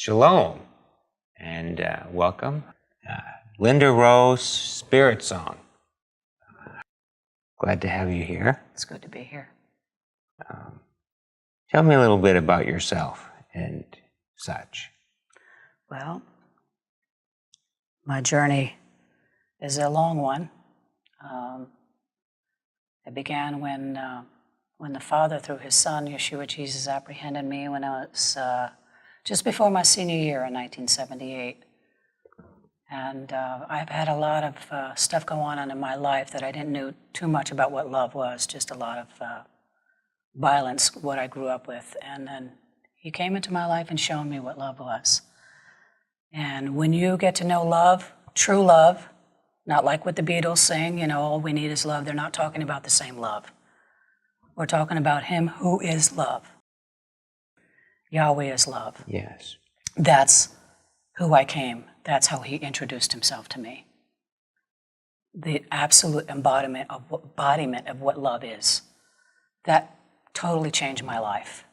Shalom, and welcome. Linda Rose Spirit Song. Glad to have you here. It's good to be here. Tell me a little bit about yourself and such. Well, my journey is a long one. It began when the Father, through His Son, Yeshua Jesus, apprehended me when I was just before my senior year in 1978. And I've had a lot of stuff go on in my life that I didn't know too much about what love was, just a lot of violence, what I grew up with. And then He came into my life and showed me what love was. And when you get to know love, true love, not like what the Beatles sing, you know, all we need is love, they're not talking about the same love. We're talking about Him who is love. Yahweh is love. Yes. That's who I came. That's how He introduced Himself to me. The absolute embodiment of what love is. That totally changed my life.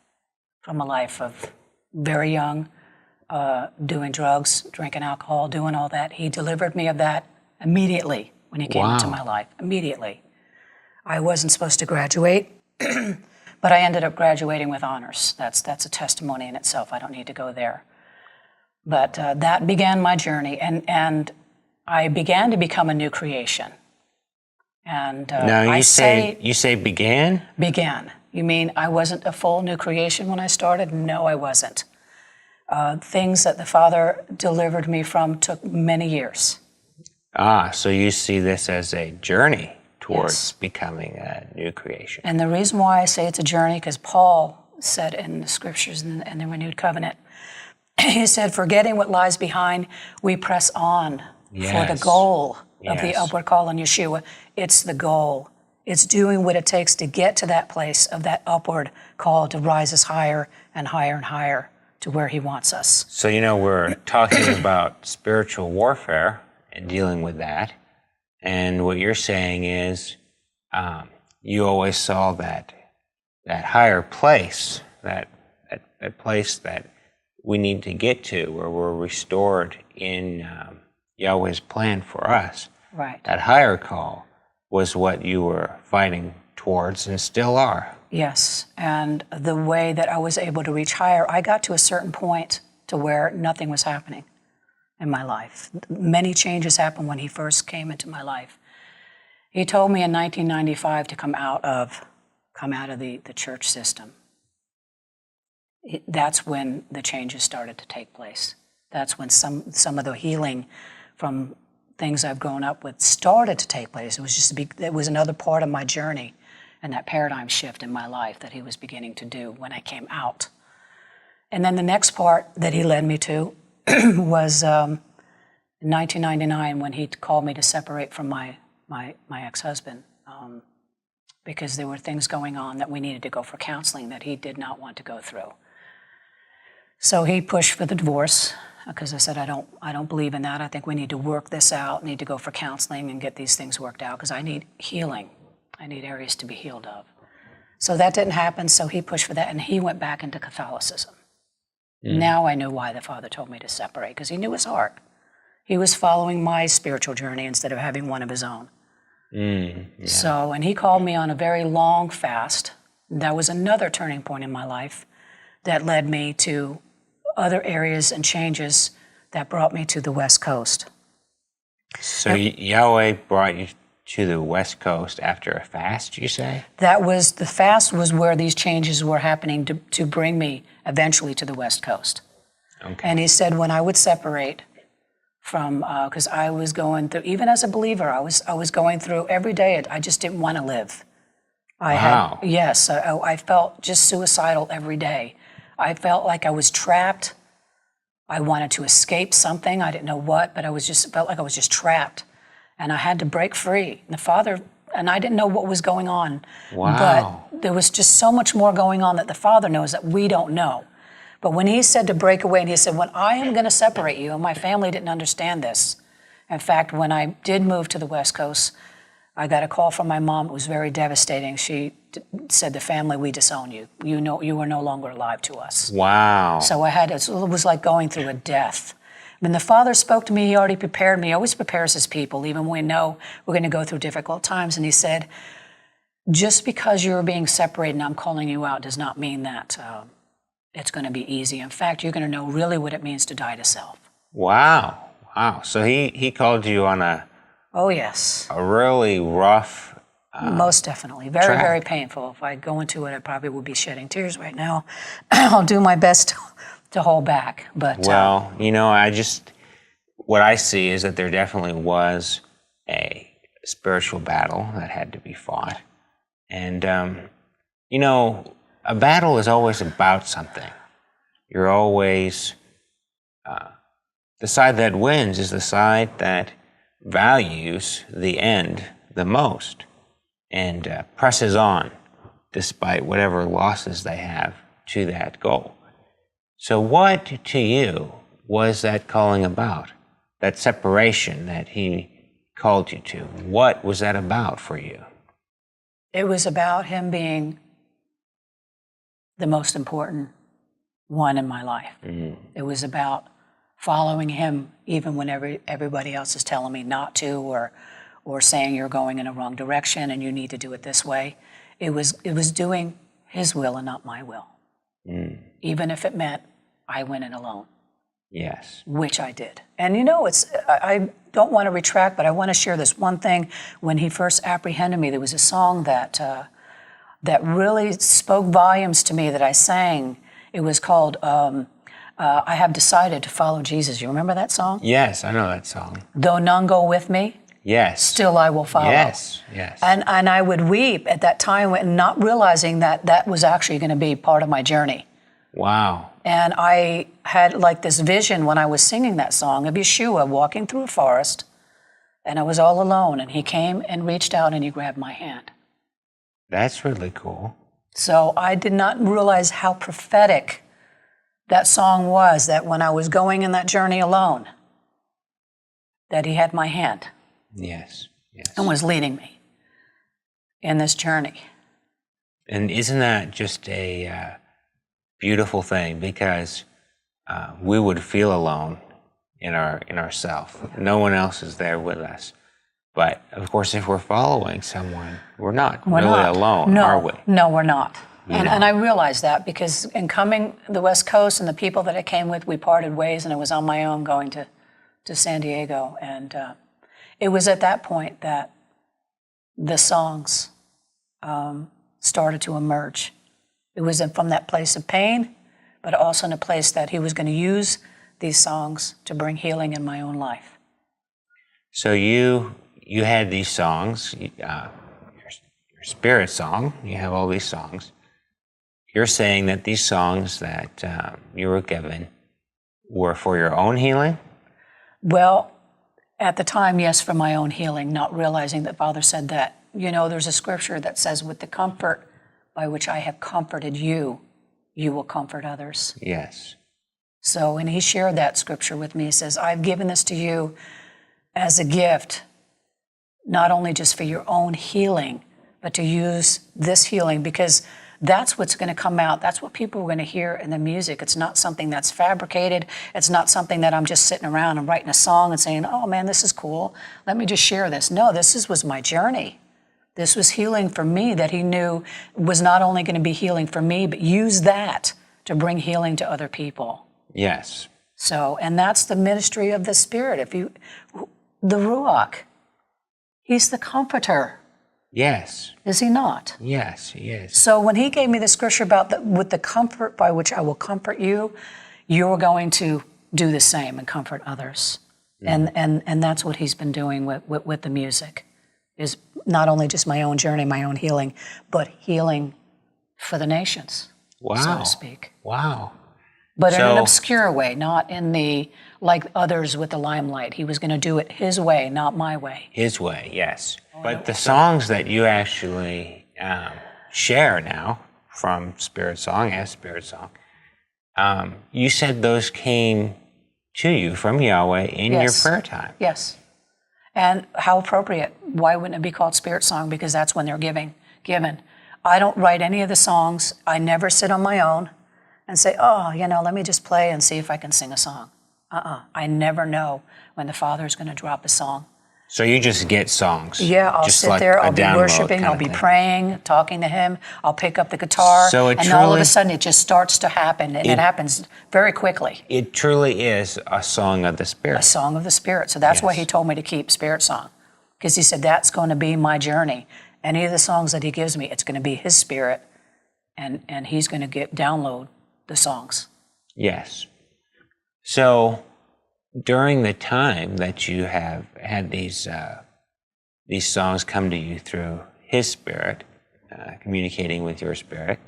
From a life of very young, doing drugs, drinking alcohol, doing all that. He delivered me of that immediately when He came into my life. Immediately. I wasn't supposed to graduate, but I ended up graduating with honors. That's a testimony in itself. I don't need to go there. But that began my journey, and I began to become a new creation. And now you say began? Began. You mean I wasn't a full new creation when I started? No, I wasn't. Things that the Father delivered me from took many years. So you see this as a journey towards becoming a new creation. And the reason why I say it's a journey, because Paul said in the Scriptures in the Renewed Covenant, he said, forgetting what lies behind, we press on for the goal of the upward call in Yeshua. It's the goal. It's doing what it takes to get to that place of that upward call to rise us higher and higher and higher to where He wants us. So, you know, we're talking about spiritual warfare and dealing with that. And what you're saying is you always saw that higher place, that place that we need to get to, where we're restored in Yahweh's plan for us. Right. That higher call was what you were fighting towards and still are. Yes, and the way that I was able to reach higher, I got to a certain point to where nothing was happening in my life. Many changes happened when He first came into my life. He told me in 1995 to come out of the church system. That's when the changes started to take place. That's when some of the healing from things I've grown up with started to take place. It was another part of my journey and that paradigm shift in my life that He was beginning to do when I came out. And then the next part that He led me to was in 1999 when He called me to separate from my ex-husband because there were things going on that we needed to go for counseling that he did not want to go through. So He pushed for the divorce because I said, I don't believe in that. I think we need to work this out, need to go for counseling and get these things worked out because I need healing. I need areas to be healed of. So that didn't happen, so he pushed for that, and he went back into Catholicism. Now I knew why the Father told me to separate, because He knew his heart. He was following my spiritual journey instead of having one of his own. So, and He called me on a very long fast. That was another turning point in my life that led me to other areas and changes that brought me to the West Coast. So Yahweh brought you to the West Coast after a fast, you say? The fast was where these changes were happening to bring me eventually to the West Coast. Okay. And He said when I would separate from, because I was going through, even as a believer, I was going through every day, I just didn't want to live. I felt just suicidal every day. I felt like I was trapped. I wanted to escape something. I didn't know what, but felt like I was just trapped. And I had to break free. The Father, and I didn't know what was going on. Wow. But there was just so much more going on that the Father knows that we don't know. But when He said to break away, and He said, when I am going to separate you, and my family didn't understand this. In fact, when I did move to the West Coast, I got a call from my mom. It was very devastating. She said, the family, we disown you. You are no longer alive to us. Wow. So it was like going through a death. When the Father spoke to me, he already prepared me. He always prepares his people, even when we know we're going to go through difficult times. And he said, just because you're being separated and I'm calling you out does not mean that it's going to be easy. In fact, you're going to know really what it means to die to self. Wow. Wow. So he called you on a Oh, yes. a really rough Most definitely. Very, track. very painful. If I go into it, I probably would be shedding tears right now. I'll do my best to hold back. But Well, what I see is that there definitely was a spiritual battle that had to be fought. And, a battle is always about something. You're always, the side that wins is the side that values the end the most and presses on despite whatever losses they have to that goal. So what to you was that calling about? That separation that he called you to? What was that about for you? it was about him being the most important one in my life. Mm-hmm. It was about following him even when everybody else is telling me not to, or saying you're going in a wrong direction and you need to do it this way. It was doing his will and not my will. Even if it meant I went in alone. Yes. Which I did. And I don't want to retract, but I want to share this one thing. When he first apprehended me, there was a song that really spoke volumes to me that I sang. It was called I Have Decided to Follow Jesus. You remember that song? Yes, I know that song. Though none go with me, Yes. still I will follow. Yes, yes. And I would weep at that time, not realizing that was actually going to be part of my journey. Wow. And I had like this vision when I was singing that song of Yeshua walking through a forest, and I was all alone, and he came and reached out and he grabbed my hand. That's really cool. So I did not realize how prophetic that song was, that when I was going in that journey alone, that he had my hand Yes, yes. and was leading me in this journey. And isn't that just a beautiful thing? Because we would feel alone in ourself. No one else is there with us. But of course, if we're following someone, we're not alone, no, are we? No, we're not. And know. I realized that because in coming the West Coast and the people that I came with, we parted ways, and I was on my own going to San Diego. And it was at that point that the songs started to emerge. It was from that place of pain, but also in a place that he was going to use these songs to bring healing in my own life. So you had these songs, your spirit song, you have all these songs. You're saying that these songs that you were given were for your own healing? Well, at the time, yes, for my own healing, not realizing that Father said that. There's a scripture that says, with the comfort by which I have comforted you, you will comfort others. Yes. So, and he shared that scripture with me. He says, I've given this to you as a gift, not only just for your own healing, but to use this healing, because that's what's going to come out. That's what people are going to hear in the music. It's not something that's fabricated. It's not something that I'm just sitting around and writing a song and saying, oh man, this is cool. Let me just share this. No, was my journey. This was healing for me that he knew was not only going to be healing for me, but use that to bring healing to other people. Yes. So, and that's the ministry of the Spirit. The Ruach, he's the comforter. Yes. Is he not? Yes, he is. So when he gave me the scripture about with the comfort by which I will comfort you, you're going to do the same and comfort others. And that's what he's been doing with the music, is not only just my own journey, my own healing, but healing for the nations, so to speak. Wow. But in an obscure way, not in the, like others with the limelight. He was going to do it his way, not my way. His way, yes. But the songs that you actually share now from Spirit Song as Spirit Song, you said those came to you from Yahweh in your prayer time. Yes. And how appropriate. Why wouldn't it be called Spirit Song? Because that's when they're given. I don't write any of the songs. I never sit on my own and say, oh, let me just play and see if I can sing a song. I never know when the Father is going to drop a song. So you just get songs? Yeah, I'll just sit like there, a I'll be download worshiping, kind I'll of be thing. praying, talking to Him. I'll pick up the guitar, So it and all of truly- a sudden it just starts to happen, and it happens very quickly. It truly is a song of the Spirit. A song of the Spirit. So that's why Yes. He told me to keep Spirit Song, because He said that's going to be my journey. Any of the songs that He gives me, it's going to be His Spirit, and He's going to download the songs. Yes. So during the time that you have had these songs come to you through His Spirit, communicating with your spirit,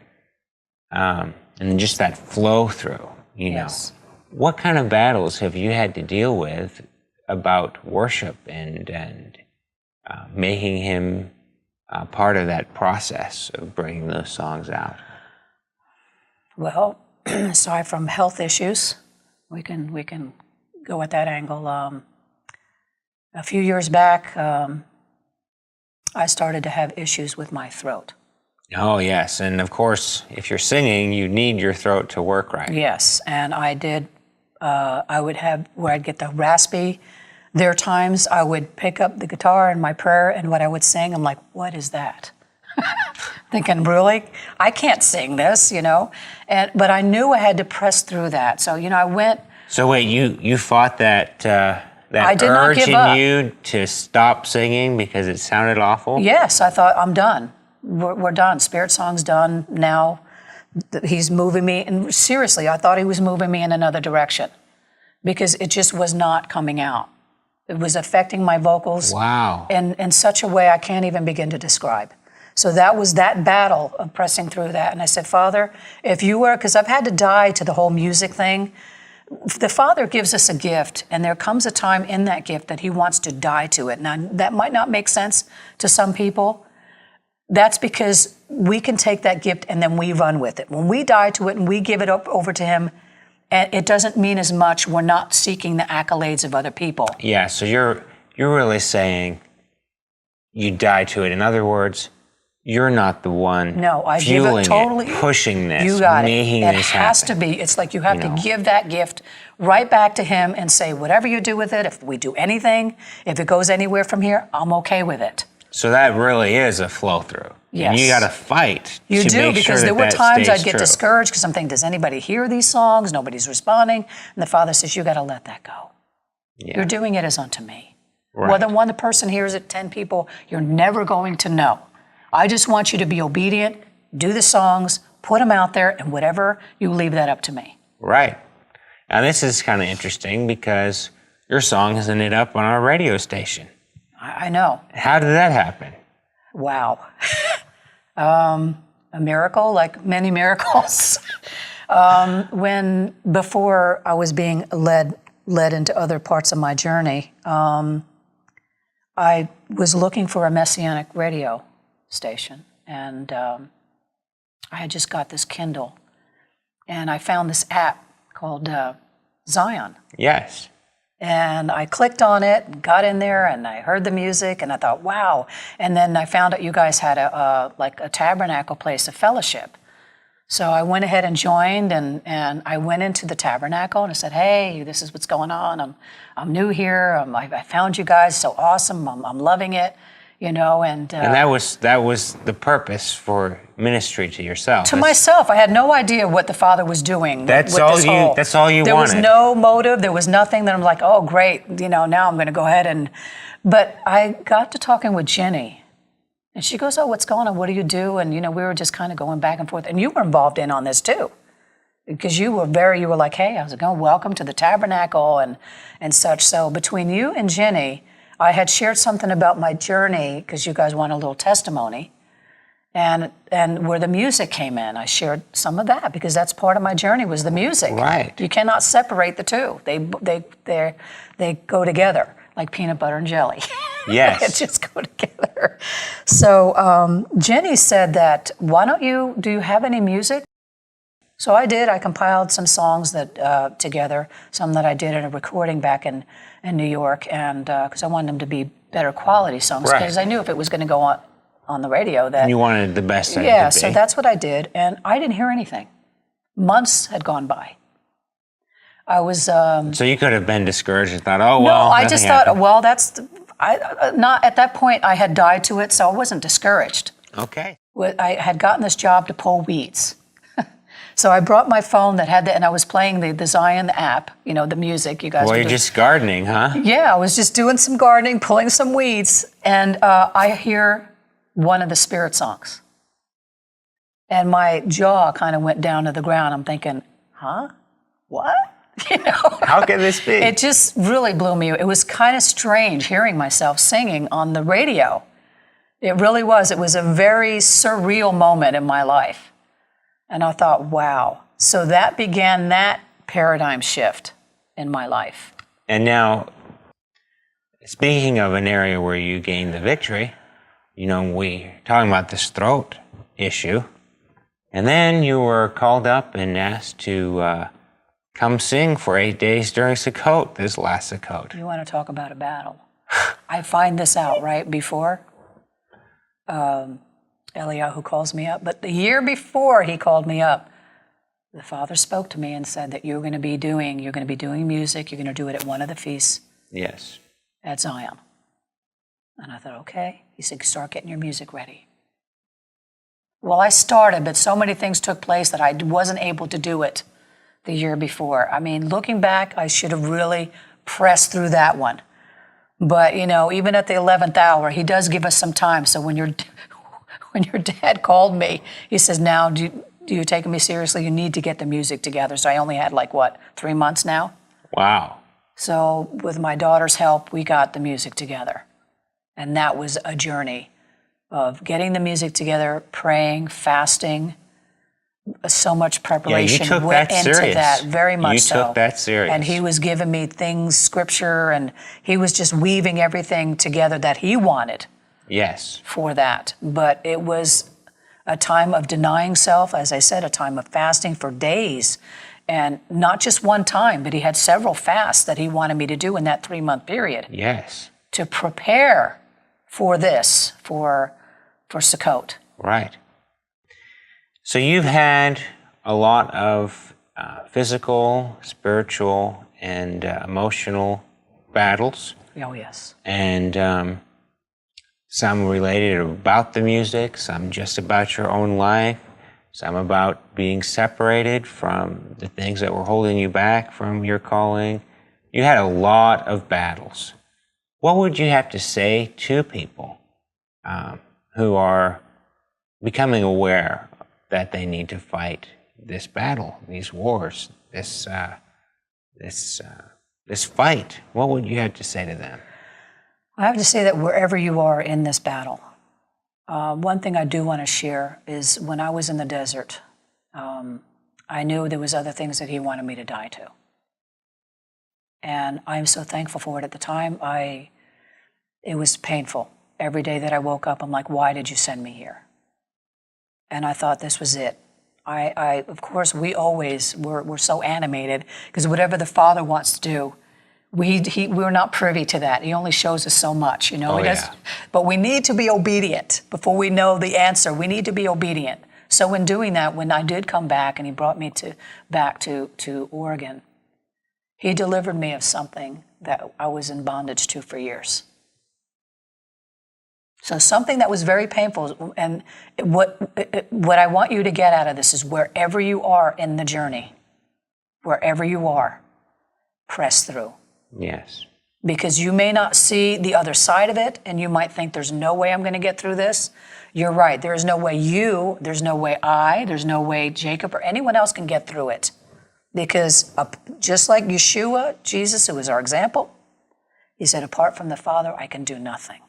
and then just that flow through, Yes. what kind of battles have you had to deal with about worship and making Him part of that process of bringing those songs out? Well, aside from health issues, we can go at that angle. A few years back, I started to have issues with my throat. Oh, yes. And of course, if you're singing, you need your throat to work right. Yes, and I did. I would have where I'd get the raspy. There are times I would pick up the guitar in my prayer, and what I would sing, I'm like, what is that? Thinking, really? I can't sing this, but I knew I had to press through that. So, I went. So wait, you fought that I did not urge give in up. you to stop singing because it sounded awful? Yes, I thought, I'm done. We're done. Spirit Song's done now. He's moving me, and seriously, I thought He was moving me in another direction because it just was not coming out. It was affecting my vocals. Wow. in such a way I can't even begin to describe. So that was that battle of pressing through that. And I said, Father, if you were, because I've had to die to the whole music thing. The Father gives us a gift, and there comes a time in that gift that He wants to die to it. Now, that might not make sense to some people. That's because we can take that gift and then we run with it. When we die to it and we give it up over to Him, and it doesn't mean as much. We're not seeking the accolades of other people. Yeah, so you're really saying you die to it. In other words, you're not the one No, I give fueling it totally. it, pushing this, You got making it. this It has happen. to be. It's like you have to give that gift right back to Him and say, whatever you do with it, if we do anything, if it goes anywhere from here, I'm okay with it. So that really is a flow through. Yes. And you got to fight. You to do, make because sure there were that times stays I'd get true. discouraged because I'm thinking, does anybody hear these songs? Nobody's responding. And the Father says, you got to let that go. Yeah. You're doing it as unto me. Right. Whether one person hears it, 10 people, you're never going to know. I just want you to be obedient, do the songs, put them out there, and whatever, you leave that up to me. Right. Now this is kind of interesting because your song has ended up on our radio station. I know. How did that happen? Wow. A miracle, like many miracles. Before I was being led into other parts of my journey, I was looking for a Messianic radio station, and I had just got this Kindle, and I found this app called Tsiyon. Yes. And I clicked on it, and got in there, and I heard the music, and I thought, wow. And then I found out you guys had a tabernacle place, a fellowship. So I went ahead and joined, and I went into the tabernacle, and I said, hey, this is what's going on. I'm new here. I found you guys, so awesome. I'm loving it, And that was the purpose for ministry to yourself. to myself, I had no idea what the Father was doing. That's with all this you- whole- that's all you There was wanted. no motive. There was nothing that I'm like, oh, great. Now I'm going to go ahead But I got to talking with Jenny, and she goes, oh, what's going on? What do you do? And we were just kind of going back and forth. And you were involved in on this too, because you were like, hey, how's it going? Welcome to the tabernacle and such. So between you and Jenny, I had shared something about my journey because you guys want a little testimony. And where the music came in, I shared some of that because that's part of my journey was the music. Right. You cannot separate the two. They go together like peanut butter and jelly. Yes. They just go together. So Jenny said that, do you have any music? So I did. I compiled some songs that together, some that I did in a recording back in New York, and because I wanted them to be better quality songs, Right. because I knew if it was going to go on on the radio that You wanted the best that yeah, it could be. so that's what I did, and I didn't hear anything. Months had gone by. I was So you could have been discouraged and thought, oh, no, well, I nothing just thought, happened. well, not at that point. I had died to it, so I wasn't discouraged. Okay. I had gotten this job to pull weeds. So I brought my phone that had and I was playing the Tsiyon app, the music. You guys Well, were you're just gardening, huh? yeah, I was just doing some gardening, pulling some weeds, and I hear one of the spirit songs. And my jaw kind of went down to the ground. I'm thinking, huh? What? How can this be? It just really blew me. It was kind of strange hearing myself singing on the radio. It really was. It was a very surreal moment in my life. And I thought, wow. So that began that paradigm shift in my life. And now, speaking of an area where you gained the victory, we're talking about this throat issue. And then you were called up and asked to come sing for 8 days during Sukkot, this last Sukkot. You want to talk about a battle? I find this out right before Eliyahu calls me up. But the year before he called me up, the Father spoke to me and said that you're going to be doing music. You're going to do it at one of the feasts. Yes. At Tsiyon. And I thought, okay. He said, start getting your music ready. Well, I started, but so many things took place that I wasn't able to do it the year before. I mean, looking back, I should have really pressed through that one. But, even at the 11th hour, he does give us some time. So when your dad called me, he says, now, do you take me seriously? You need to get the music together. So I only had 3 months now? Wow. So with my daughter's help, we got the music together. And that was a journey of getting the music together, praying, fasting. So much preparation went into that, very much so. You took that serious. And he was giving me things, scripture, and he was just weaving everything together that he wanted. Yes. For that. But it was a time of denying self, as I said, a time of fasting for days. And not just one time, but he had several fasts that he wanted me to do in that 3-month period. Yes. To prepare for this, for Sukkot. Right. So you've had a lot of physical, spiritual, and emotional battles. Oh, yes. And some related about the music, some just about your own life, some about being separated from the things that were holding you back from your calling. You had a lot of battles. What would you have to say to people who are becoming aware that they need to fight this battle, these wars, this fight? What would you have to say to them? I have to say that wherever you are in this battle, one thing I do want to share is when I was in the desert, I knew there was other things that he wanted me to die to. And I'm so thankful for it. At the time, it was painful. Every day that I woke up, I'm like, why did you send me here? And I thought this was it. Of course, we're so animated because whatever the Father wants to do, we're not privy to that. He only shows us so much, Oh, yeah. But we need to be obedient before we know the answer. We need to be obedient. So in doing that, when I did come back and he brought me back to Oregon, he delivered me of something that I was in bondage to for years. So something that was very painful, and what I want you to get out of this is wherever you are in the journey, wherever you are, press through. Yes. Because you may not see the other side of it, and you might think there's no way I'm going to get through this. You're right. There is no way there's no way there's no way Jacob or anyone else can get through it. Because just like Yeshua, Jesus, who was our example, he said, apart from the Father, I can do nothing.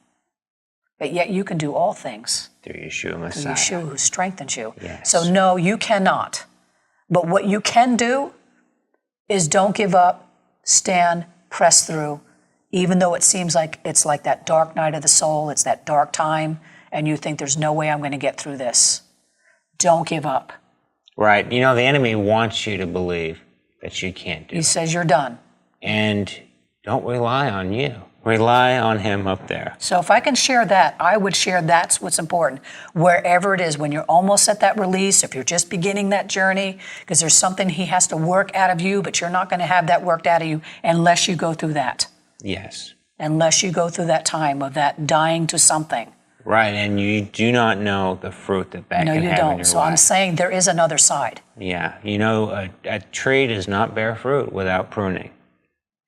But yet you can do all things. Through Yeshua Messiah. Through Yeshua who strengthens you. Yes. So no, you cannot. But what you can do is don't give up, stand, press through, even though it seems like it's like that dark night of the soul, it's that dark time, and you think there's no way I'm going to get through this. Don't give up. Right. The enemy wants you to believe that you can't do it. He says you're done. And don't rely on you. Rely on him up there. So if I can share that, I would share that's what's important. Wherever it is, when you're almost at that release, if you're just beginning that journey, because there's something he has to work out of you, but you're not going to have that worked out of you unless you go through that. Yes. Unless you go through that time of that dying to something. Right, and you do not know the fruit that No, can you have in don't. your So life. I'm saying there is another side. Yeah, a tree does not bear fruit without pruning.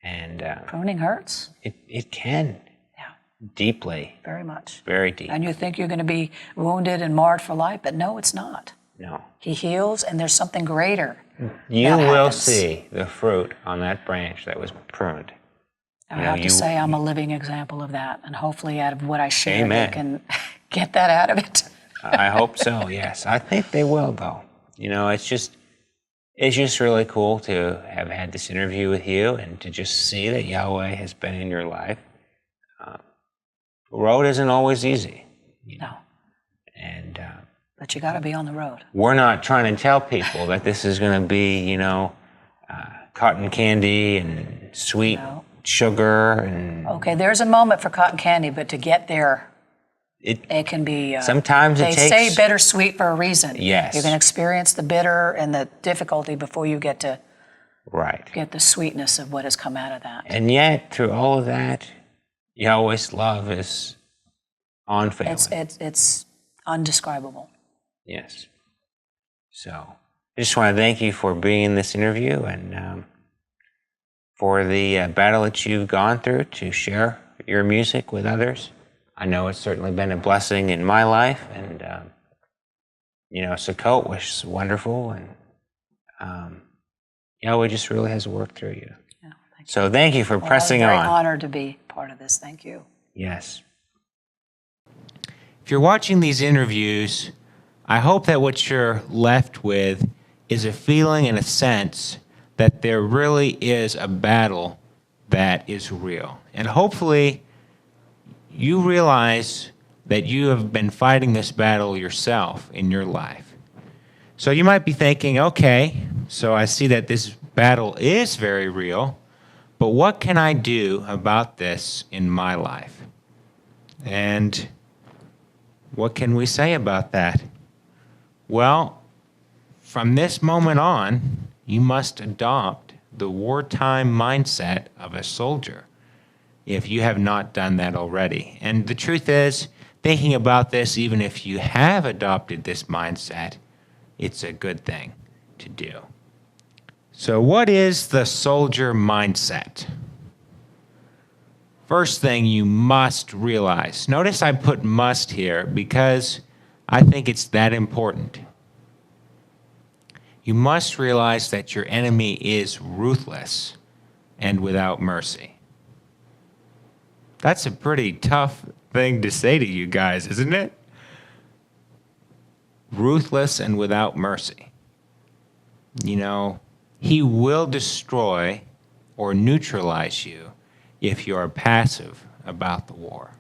And Pruning hurts. it can. Yeah, Deeply. very much. Very deep. And you think you're going to be wounded and marred for life, but no, it's not. No. He heals, and there's something greater. You that will happens. see the fruit on that branch that was pruned. I have to say I'm a living example of that, and hopefully out of what I share, Amen. they can get that out of it. I hope so, yes. I think they will, though. It's just really cool to have had this interview with you and to just see that Yahweh has been in your life. The road isn't always easy. No, And but you got to be on the road. we're not trying to tell people that this is going to be, cotton candy and sweet No. sugar and Okay, there's a moment for cotton candy, but to get there, it. it can be. Sometimes they it takes. say bittersweet for a reason. Yes. You're going to experience the bitter and the difficulty before you get to Right. get the sweetness of what has come out of that. And yet, through all of that, Yahweh's love is unfailing. It's undescribable. Yes. So, I just want to thank you for being in this interview and for the battle that you've gone through to share your music with others. I know it's certainly been a blessing in my life, and Sukkot was wonderful, and Yahweh just really has worked through you. Yeah, thank you. So thank you for pressing I'm very on. honored to be part of this. Thank you. Yes. If you're watching these interviews, I hope that what you're left with is a feeling and a sense that there really is a battle that is real. And hopefully you realize that you have been fighting this battle yourself in your life. So you might be thinking, okay, so I see that this battle is very real, but what can I do about this in my life? And what can we say about that? Well, from this moment on, you must adopt the wartime mindset of a soldier if you have not done that already. And the truth is, thinking about this, even if you have adopted this mindset, it's a good thing to do. So what is the soldier mindset? First thing you must realize. Notice I put must here because I think it's that important. You must realize that your enemy is ruthless and without mercy. That's a pretty tough thing to say to you guys, isn't it? Ruthless and without mercy. He will destroy or neutralize you if you are passive about the war.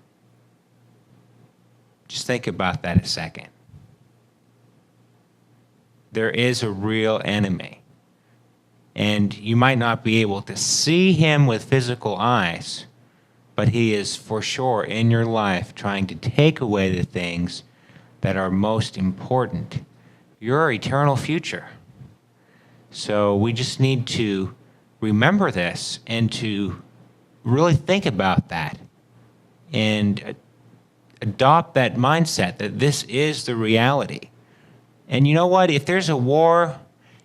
Just think about that a second. There is a real enemy. And you might not be able to see him with physical eyes, but he is for sure in your life trying to take away the things that are most important, your eternal future. So we just need to remember this and to really think about that and adopt that mindset that this is the reality. And you know what? If there's a war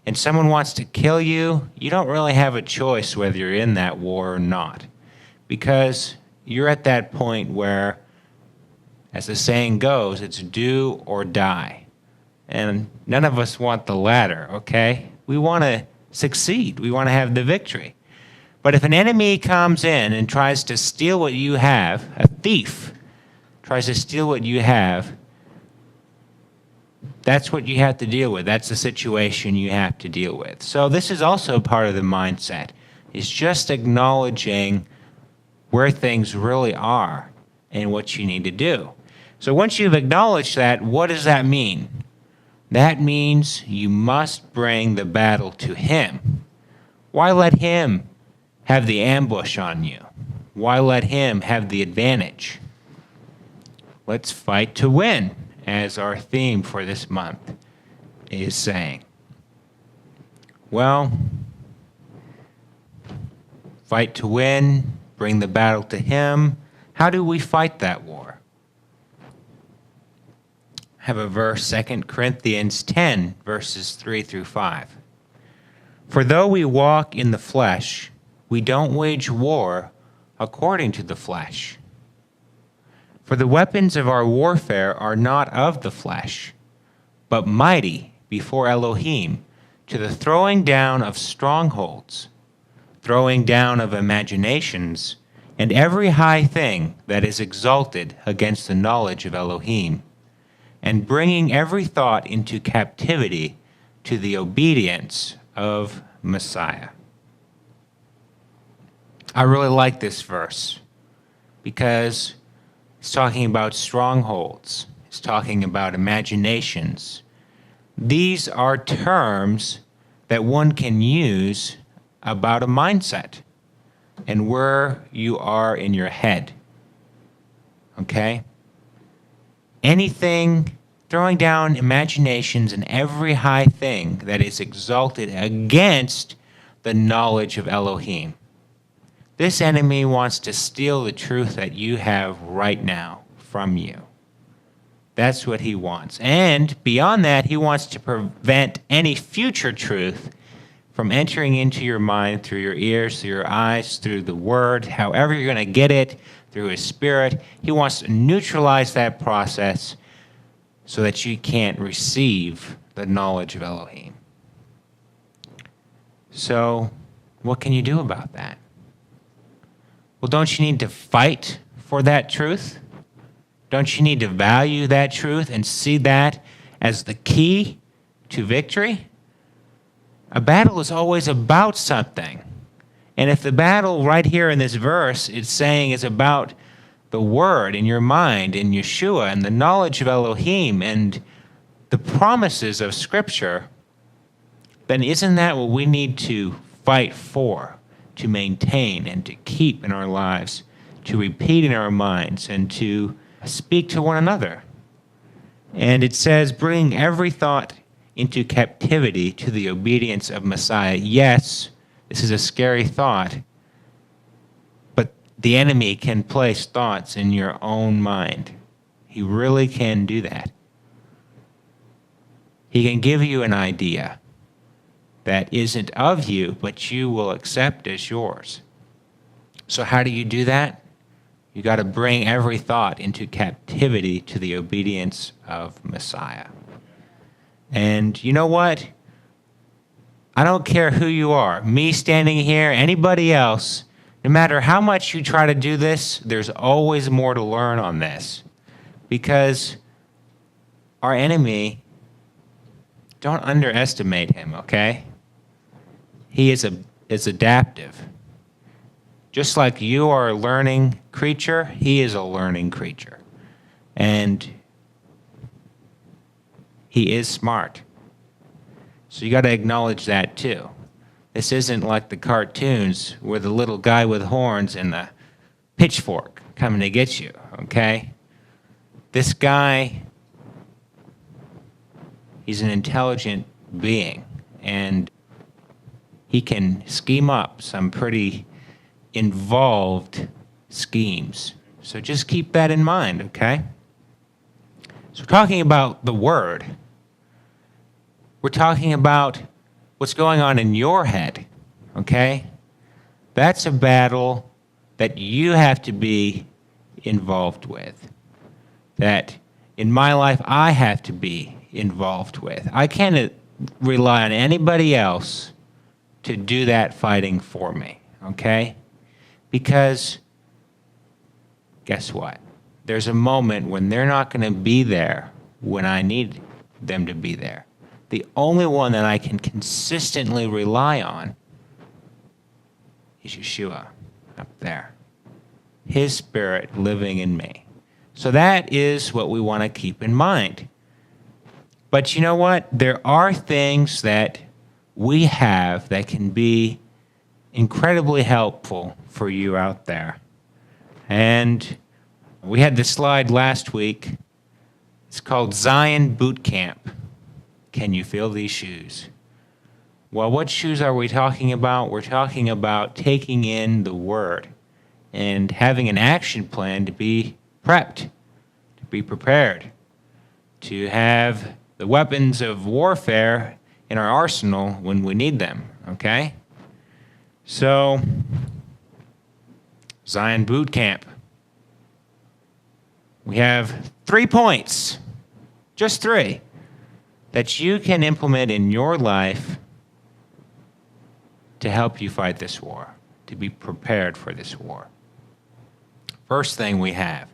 and someone wants to kill you, you don't really have a choice whether you're in that war or not, because you're at that point where, as the saying goes, it's do or die. And none of us want the latter, okay? We want to succeed. We want to have the victory. But if an enemy comes in and tries to steal what you have, a thief tries to steal what you have, that's what you have to deal with. That's the situation you have to deal with. So this is also part of the mindset. It's just acknowledging where things really are and what you need to do. So once you've acknowledged that, what does that mean? That means you must bring the battle to him. Why let him have the ambush on you? Why let him have the advantage? Let's fight to win, as our theme for this month is saying. Well, fight to win, bring the battle to him. How do we fight that war? I have a verse, 2 Corinthians 10, verses 3 through 5. For though we walk in the flesh, we don't wage war according to the flesh. For the weapons of our warfare are not of the flesh, but mighty before Elohim to the throwing down of strongholds, throwing down of imaginations, and every high thing that is exalted against the knowledge of Elohim, and bringing every thought into captivity to the obedience of Messiah. I really like this verse because it's talking about strongholds. It's talking about imaginations. These are terms that one can use about a mindset and where you are in your head. Okay? Anything, throwing down imaginations and every high thing that is exalted against the knowledge of Elohim. This enemy wants to steal the truth that you have right now from you. That's what he wants. And beyond that, he wants to prevent any future truth from entering into your mind through your ears, through your eyes, through the word, however you're going to get it, through his spirit. He wants to neutralize that process so that you can't receive the knowledge of Elohim. So, what can you do about that? Well, don't you need to fight for that truth? Don't you need to value that truth and see that as the key to victory? A battle is always about something. And if the battle right here in this verse is saying is about the word in your mind, in Yeshua, and the knowledge of Elohim, and the promises of Scripture, then isn't that what we need to fight for, to maintain and to keep in our lives, to repeat in our minds, and to speak to one another? And it says, bring every thought into captivity to the obedience of Messiah. Yes, this is a scary thought, but the enemy can place thoughts in your own mind. He really can do that. He can give you an idea that isn't of you, but you will accept as yours. So how do you do that? You got to bring every thought into captivity to the obedience of Messiah. And you know what? I don't care who you are, me standing here, anybody else, no matter how much you try to do this, there's always more to learn on this. Because our enemy, don't underestimate him, okay? He is adaptive. Just like you are a learning creature, he is a learning creature. And he is smart. So you got to acknowledge that too. This isn't like the cartoons where the little guy with horns and the pitchfork coming to get you, okay? This guy, he's an intelligent being, and he can scheme up some pretty involved schemes. So just keep that in mind, okay? So we're talking about the Word. We're talking about what's going on in your head, okay? That's a battle that you have to be involved with. That in my life I have to be involved with. I can't rely on anybody else to do that fighting for me, okay? Because guess what? There's a moment when they're not going to be there when I need them to be there. The only one that I can consistently rely on is Yeshua up there. His Spirit living in me. So that is what we want to keep in mind. But you know what? There are things that we have that can be incredibly helpful for you out there. And we had this slide last week. It's called Tsiyon Boot Camp. Can you feel these shoes? Well, what shoes are we talking about? We're talking about taking in the Word and having an action plan to be prepped, to be prepared, to have the weapons of warfare in our arsenal when we need them, okay? So, Tsiyon Boot Camp. We have 3 points, just 3, that you can implement in your life to help you fight this war, to be prepared for this war. First thing we have,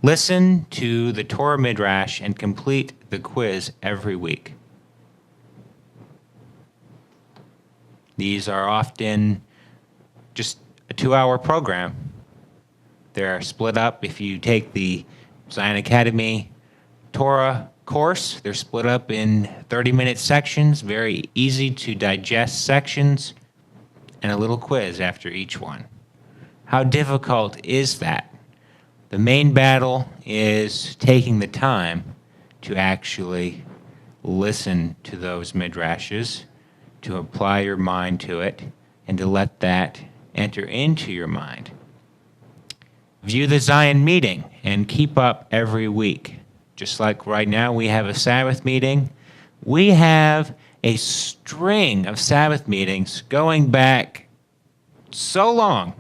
listen to the Torah Midrash and complete the quiz every week. These are often just a 2-hour program. They're split up. If you take the Tsiyon Academy Torah course, they're split up in 30-minute sections, very easy to digest sections, and a little quiz after each one. How difficult is that? The main battle is taking the time to actually listen to those midrashes, to apply your mind to it, and to let that enter into your mind. View the Tsiyon meeting and keep up every week. Just like right now we have a Sabbath meeting, we have a string of Sabbath meetings going back so long,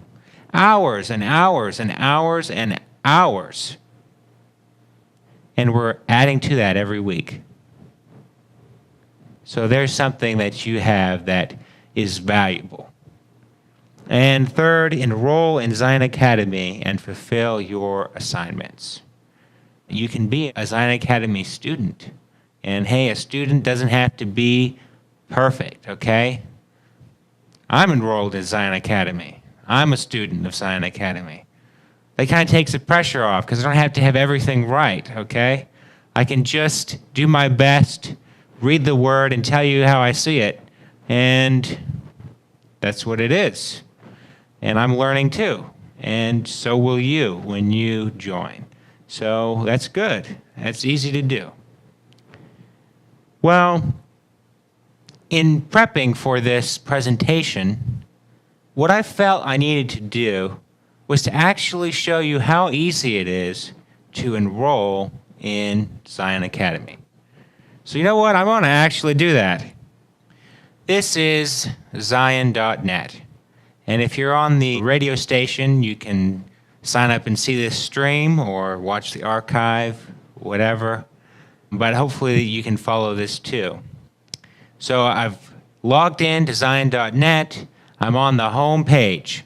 hours and hours and hours and hours. And we're adding to that every week. So there's something that you have that is valuable. And third, enroll in Tsiyon Academy and fulfill your assignments. You can be a Tsiyon Academy student. And hey, a student doesn't have to be perfect, okay? I'm enrolled in Tsiyon Academy. I'm a student of Tsiyon Academy. That kind of takes the pressure off because I don't have to have everything right, okay? I can just do my best, read the Word, and tell you how I see it. And that's what it is. And I'm learning too. And so will you when you join. So that's good. That's easy to do. Well, in prepping for this presentation, what I felt I needed to do was to actually show you how easy it is to enroll in Tsiyon Academy. So you know what? I'm going to actually do that. This is Tsiyon.net. And if you're on the radio station, you can sign up and see this stream or watch the archive, whatever. But hopefully you can follow this too. So I've logged in to Tsiyon.net. I'm on the home page.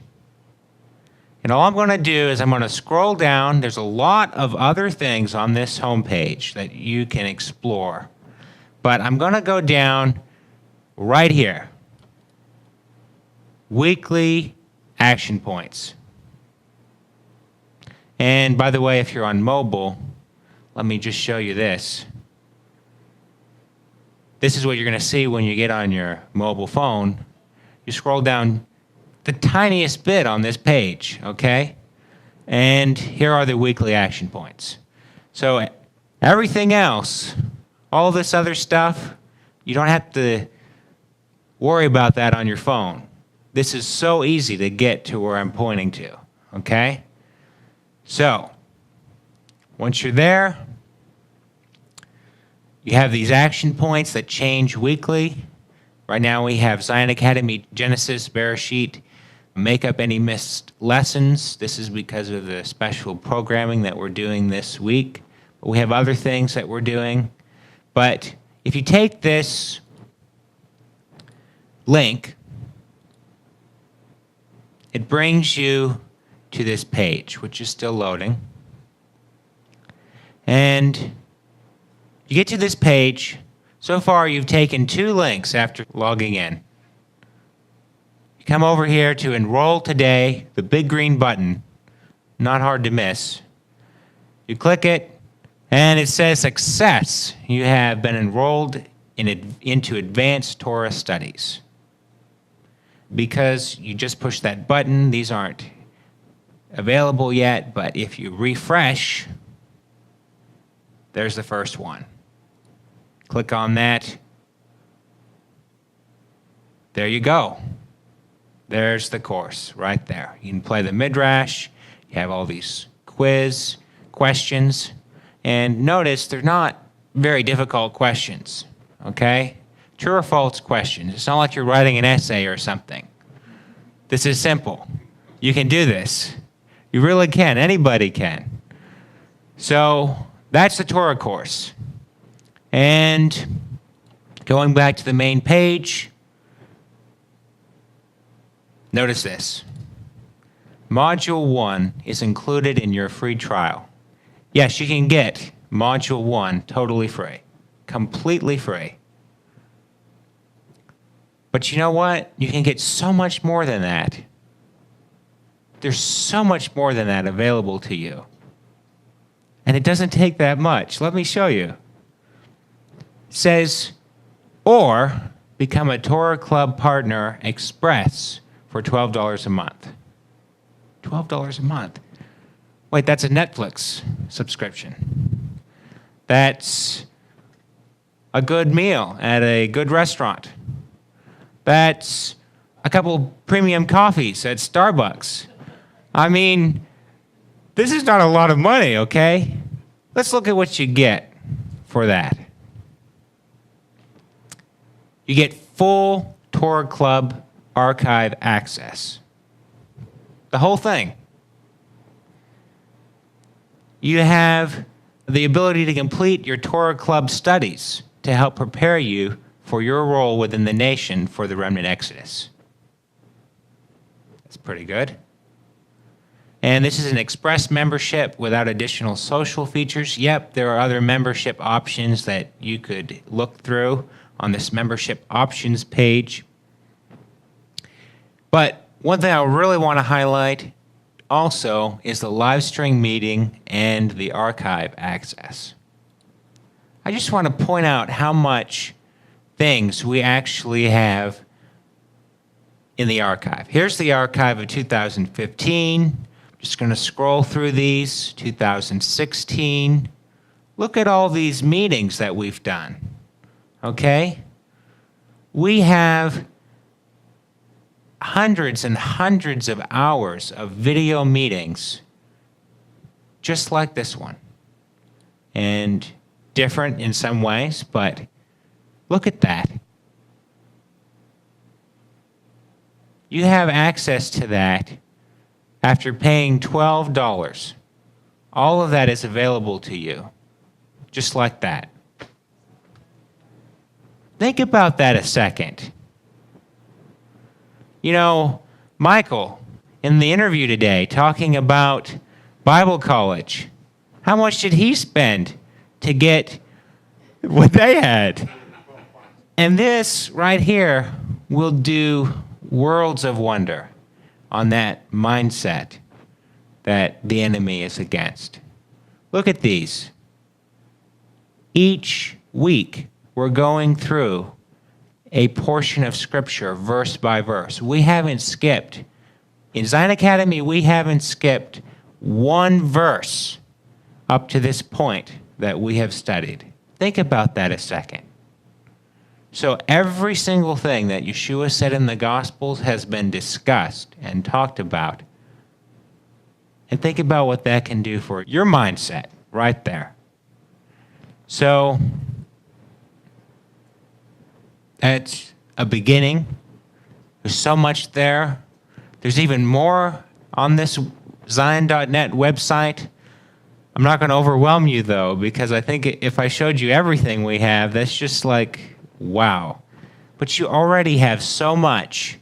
And all I'm going to do is I'm going to scroll down. There's a lot of other things on this home page that you can explore. But I'm going to go down right here. Weekly action points. And by the way, if you're on mobile, let me just show you this. This is what you're going to see when you get on your mobile phone. You scroll down the tiniest bit on this page, okay? And here are the weekly action points. So everything else, all this other stuff, you don't have to worry about that on your phone. This is so easy to get to where I'm pointing to, okay? So, once you're there, you have these action points that change weekly. Right now we have Tsiyon Academy, Genesis, Bereshit, make up any missed lessons. This is because of the special programming that we're doing this week. But we have other things that we're doing. But if you take this link, it brings you to this page, which is still loading. And you get to this page. So far, you've taken 2 links after logging in. You come over here to Enroll Today, the big green button, not hard to miss. You click it, and it says Success. You have been enrolled into Advanced Torah Studies. because you just pushed that button, these aren't available yet, but if you refresh, there's the first one. Click on that. There you go. There's the course right there. You can play the midrash. You have all these quiz questions. And notice they're not very difficult questions, okay? True or false questions. It's not like you're writing an essay or something. This is simple. You can do this. You really can. Anybody can. So that's the Torah course. And going back to the main page, notice this. Module 1 is included in your free trial. Yes, you can get Module 1 totally free, completely free. But you know what? You can get so much more than that. There's so much more than that available to you. And it doesn't take that much. Let me show you. It says, or become a Torah Club Partner Express for $12 a month. $12 a month. Wait, that's a Netflix subscription. That's a good meal at a good restaurant. That's a couple premium coffees at Starbucks. I mean, this is not a lot of money, okay? Let's look at what you get for that. You get full Torah Club archive access. The whole thing. You have the ability to complete your Torah Club studies to help prepare you for your role within the nation for the remnant exodus. That's pretty good. And this is an express membership without additional social features. Yep, there are other membership options that you could look through on this membership options page. But one thing I really want to highlight also is the live stream meeting and the archive access. I just want to point out how much things we actually have in the archive. Here's the archive of 2015. I'm just going to scroll through these. 2016. Look at all these meetings that we've done. Okay? We have hundreds and hundreds of hours of video meetings just like this one. And different in some ways, but look at that. You have access to that after paying $12. All of that is available to you, just like that. Think about that a second. You know, Michael, in the interview today, talking about Bible college, how much did he spend to get what they had? And this right here will do worlds of wonder on that mindset that the enemy is against. Look at these. Each week, we're going through a portion of Scripture, verse by verse. We haven't skipped. In Zion Academy, we haven't skipped one verse up to this point that we have studied. Think about that a second. So every single thing that Yeshua said in the Gospels has been discussed and talked about. And think about what that can do for your mindset right there. So that's a beginning. There's so much there. There's even more on this Zion.net website. I'm not going to overwhelm you, though, because I think if I showed you everything we have, that's just like, wow. But you already have so much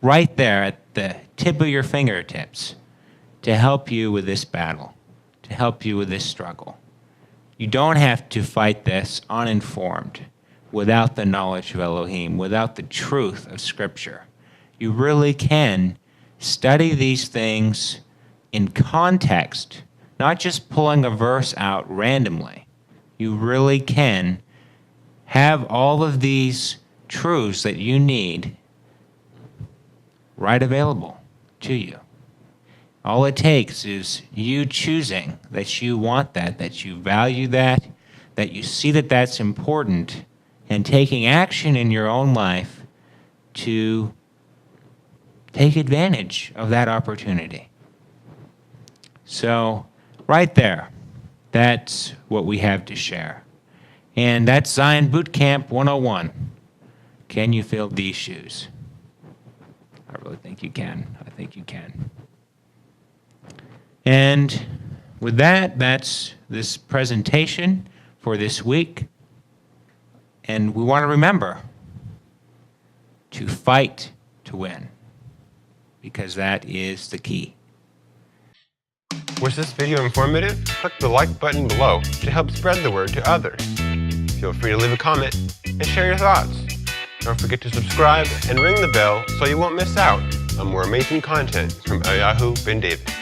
right there at the tip of your fingertips to help you with this battle, to help you with this struggle. You don't have to fight this uninformed, without the knowledge of Elohim, without the truth of Scripture. You really can study these things in context, not just pulling a verse out randomly. You really can have all of these truths that you need right available to you. All it takes is you choosing that you want that you value that you see that that's important, and taking action in your own life to take advantage of that opportunity. So, right there, that's what we have to share. And that's Zion Bootcamp 101. Can you fill these shoes? I really think you can. I think you can. And with that, that's this presentation for this week. And we want to remember to fight to win, because that is the key. Was this video informative? Click the like button below to help spread the word to others. Feel free to leave a comment and share your thoughts. Don't forget to subscribe and ring the bell so you won't miss out on more amazing content from Eliyahu Ben David.